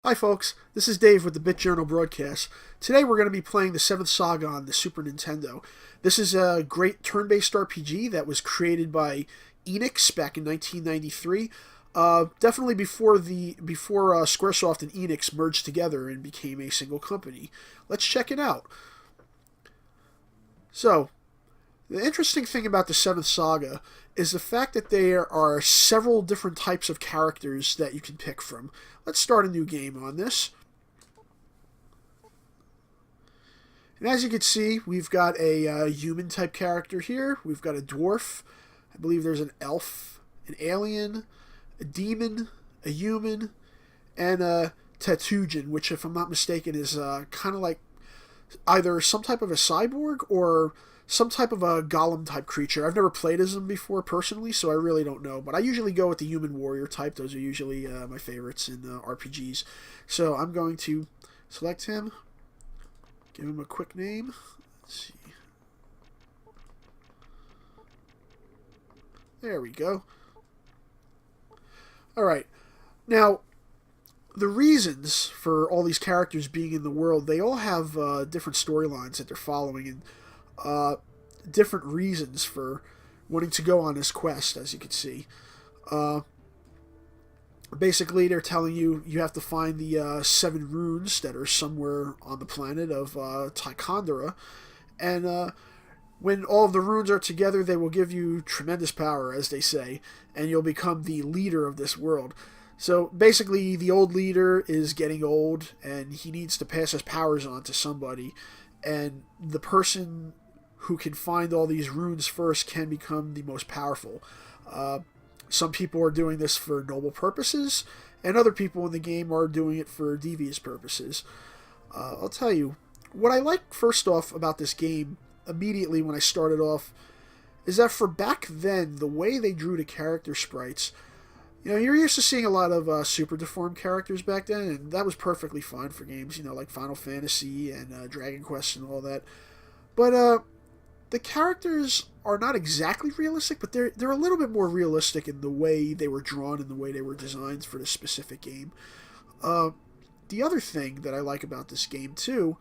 Hi folks, this is Dave with the Bit Journal broadcast. Today we're going to be playing the 7th Saga on the Super Nintendo. This is a great turn-based RPG that was created by Enix back in 1993. Definitely before Squaresoft and Enix merged together and became a single company. Let's check it out. So, the interesting thing about the 7th Saga is the fact that there are several different types of characters that you can pick from. Let's start a new game on this. And as you can see, we've got a human type character here. We've got a dwarf. I believe there's an elf, an alien, a demon, a human, and a Tatoojan, which if I'm not mistaken is kind of like either some type of a cyborg or some type of a golem type creature. I've never played as them before personally, so I really don't know. But I usually go with the human warrior type. Those are usually my favorites in RPGs. So I'm going to select him, give him a quick name. Let's see. There we go. Alright. Now, the reasons for all these characters being in the world, they all have different storylines that they're following, and different reasons for wanting to go on this quest, as you can see. Basically, they're telling you you have to find the 7 runes that are somewhere on the planet of Tichondra, and when all of the runes are together, they will give you tremendous power, as they say, and you'll become the leader of this world. So basically, the old leader is getting old, and he needs to pass his powers on to somebody, and the person who can find all these runes first can become the most powerful. Some people are doing this for noble purposes, and other people in the game are doing it for devious purposes. I'll tell you, what I like first off about this game, immediately when I started off, is that for back then, the way they drew the character sprites, you know, you're used to seeing a lot of super deformed characters back then, and that was perfectly fine for games, you know, like Final Fantasy and Dragon Quest and all that. But the characters are not exactly realistic, but they're a little bit more realistic in the way they were drawn and the way they were designed for this specific game. The other thing that I like about this game too,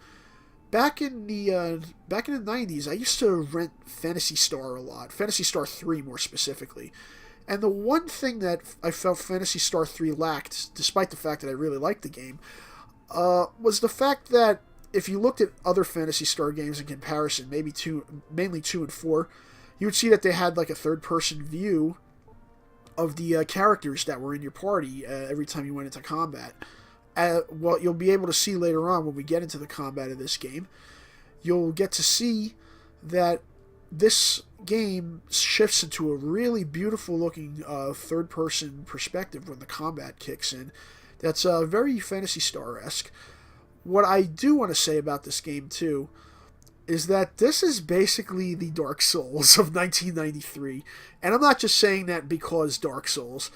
back in the 90s, I used to rent Phantasy Star a lot, Phantasy Star 3 more specifically. And the one thing that I felt Phantasy Star 3 lacked, despite the fact that I really liked the game, was the fact that if you looked at other Phantasy Star games in comparison, mainly 2 and 4, you would see that they had like a third-person view of the characters that were in your party every time you went into combat. What you'll be able to see later on when we get into the combat of this game, you'll get to see that this game shifts into a really beautiful-looking third-person perspective when the combat kicks in. That's very Phantasy Star-esque. What I do want to say about this game, too, is that this is basically the Dark Souls of 1993. And I'm not just saying that because Dark Souls.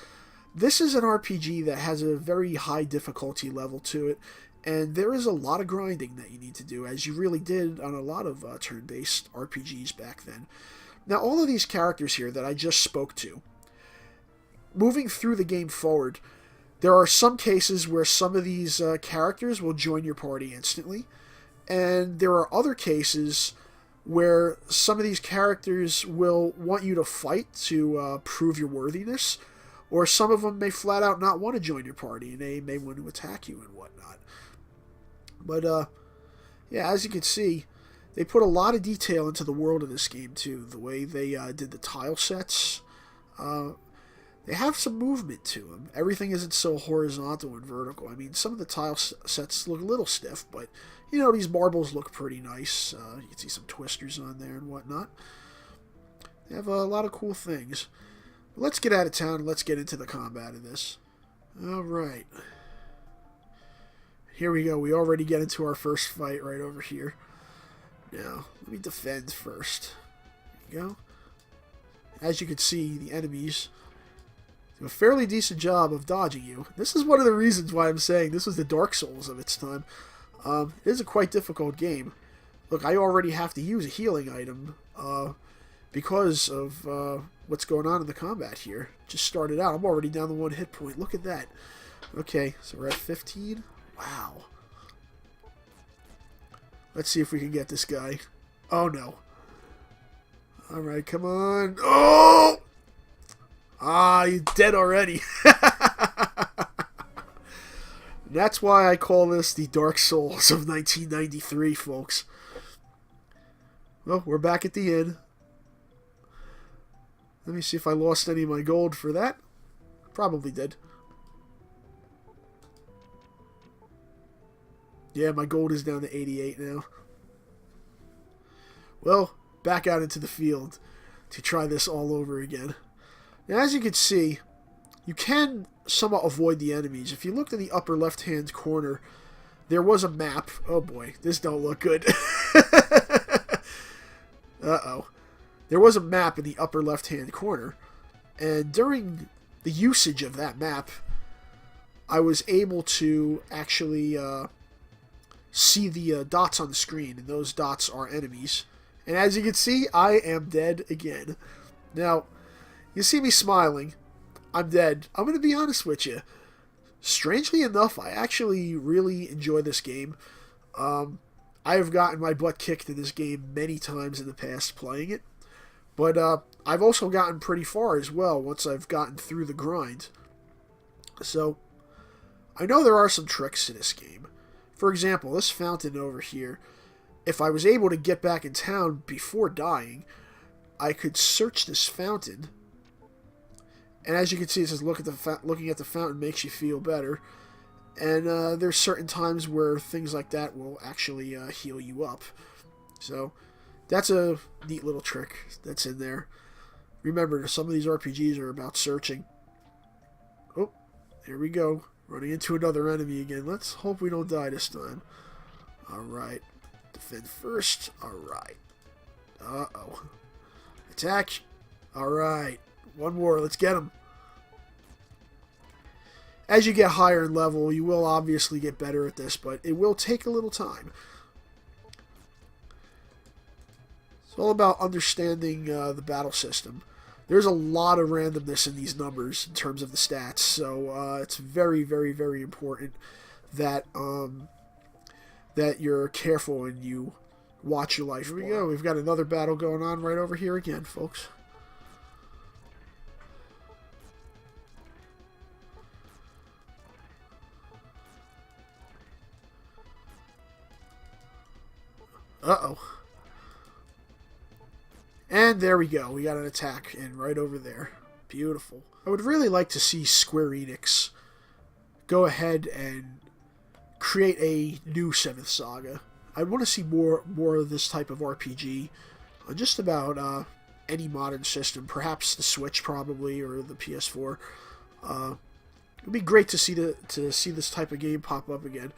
This is an RPG that has a very high difficulty level to it, and there is a lot of grinding that you need to do, as you really did on a lot of turn-based RPGs back then. Now, all of these characters here that I just spoke to, moving through the game forward, there are some cases where some of these characters will join your party instantly, and there are other cases where some of these characters will want you to fight to prove your worthiness, or some of them may flat out not want to join your party, and they may want to attack you and whatnot. But, yeah, as you can see, they put a lot of detail into the world of this game, too. The way they did the tile sets. They have some movement to them. Everything isn't so horizontal and vertical. I mean, some of the tile sets look a little stiff, but, you know, these marbles look pretty nice. You can see some twisters on there and whatnot. They have a lot of cool things. Let's get out of town and let's get into the combat of this. Alright. Here we go. We already get into our first fight right over here. Now, let me defend first. There you go. As you can see, the enemies do a fairly decent job of dodging you. This is one of the reasons why I'm saying this was the Dark Souls of its time. It is a quite difficult game. Look, I already have to use a healing item because of what's going on in the combat here. Just started out. I'm already down to 1 hit point. Look at that. Okay, so we're at 15. Wow. Let's see if we can get this guy. Oh, no. Alright, come on. Oh! Ah, you're dead already. That's why I call this the Dark Souls of 1993, folks. Well, we're back at the inn. Let me see if I lost any of my gold for that. Probably did. Yeah, my gold is down to 88 now. Well, back out into the field to try this all over again. Now, as you can see, you can somewhat avoid the enemies. If you look in the upper left-hand corner, there was a map. Oh boy, this don't look good. Uh-oh. There was a map in the upper left-hand corner, and during the usage of that map, I was able to actually see the dots on the screen, and those dots are enemies. And as you can see, I am dead again. Now, you see me smiling. I'm dead. I'm going to be honest with you. Strangely enough, I actually really enjoy this game. I have gotten my butt kicked in this game many times in the past playing it. But I've also gotten pretty far as well once I've gotten through the grind. So, I know there are some tricks to this game. For example, this fountain over here, if I was able to get back in town before dying, I could search this fountain. And as you can see, it says looking at the fountain makes you feel better. And there's certain times where things like that will actually heal you up. So, that's a neat little trick that's in there. Remember, some of these RPGs are about searching. Oh, here we go. Running into another enemy again. Let's hope we don't die this time. Alright. Defend first. Alright. Uh-oh. Attack. Alright. One more. Let's get him. As you get higher in level, you will obviously get better at this, but it will take a little time. It's all about understanding the battle system. There's a lot of randomness in these numbers in terms of the stats, so it's very, very, very important that that you're careful and you watch your life. Here we go. We've got another battle going on right over here again, folks. Uh-oh. And there we go. We got an attack in right over there. Beautiful. I would really like to see Square Enix go ahead and create a new 7th Saga. I want to see more of this type of RPG on just about any modern system. Perhaps the Switch, probably, or the PS4. It would be great to see this type of game pop up again.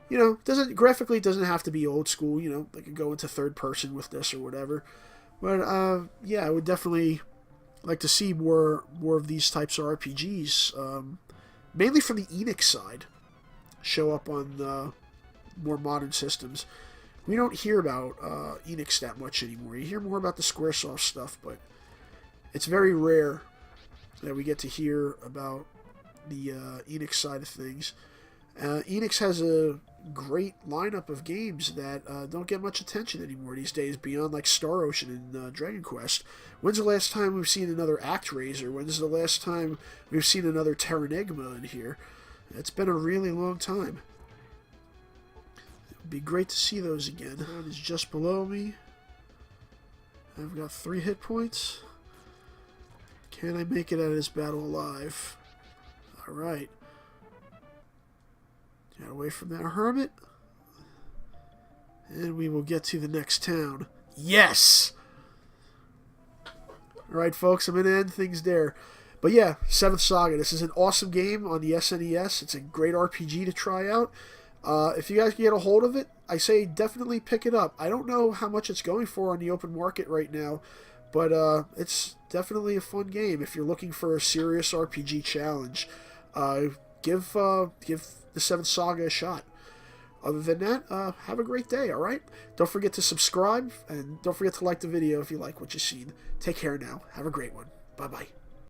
You know, graphically it doesn't have to be old school. You know, they could go into third person with this or whatever. But yeah, I would definitely like to see more of these types of RPGs, mainly from the Enix side, show up on more modern systems. We don't hear about Enix that much anymore. You hear more about the Squaresoft stuff, but it's very rare that we get to hear about the Enix side of things. Enix has a great lineup of games that don't get much attention anymore these days, beyond like Star Ocean and Dragon Quest. When's the last time we've seen another ActRaiser? When's the last time we've seen another Terranigma in here? It's been a really long time. It would be great to see those again. That is just below me. I've got 3 hit points. Can I make it out of this battle alive? Alright. Get away from that hermit. And we will get to the next town. Yes! Alright, folks, I'm going to end things there. But yeah, 7th Saga. This is an awesome game on the SNES. It's a great RPG to try out. If you guys can get a hold of it, I say definitely pick it up. I don't know how much it's going for on the open market right now, but it's definitely a fun game. If you're looking for a serious RPG challenge, give the 7th Saga a shot. Other than that, have a great day, alright? Don't forget to subscribe, and don't forget to like the video if you like what you've seen. Take care now. Have a great one. Bye-bye.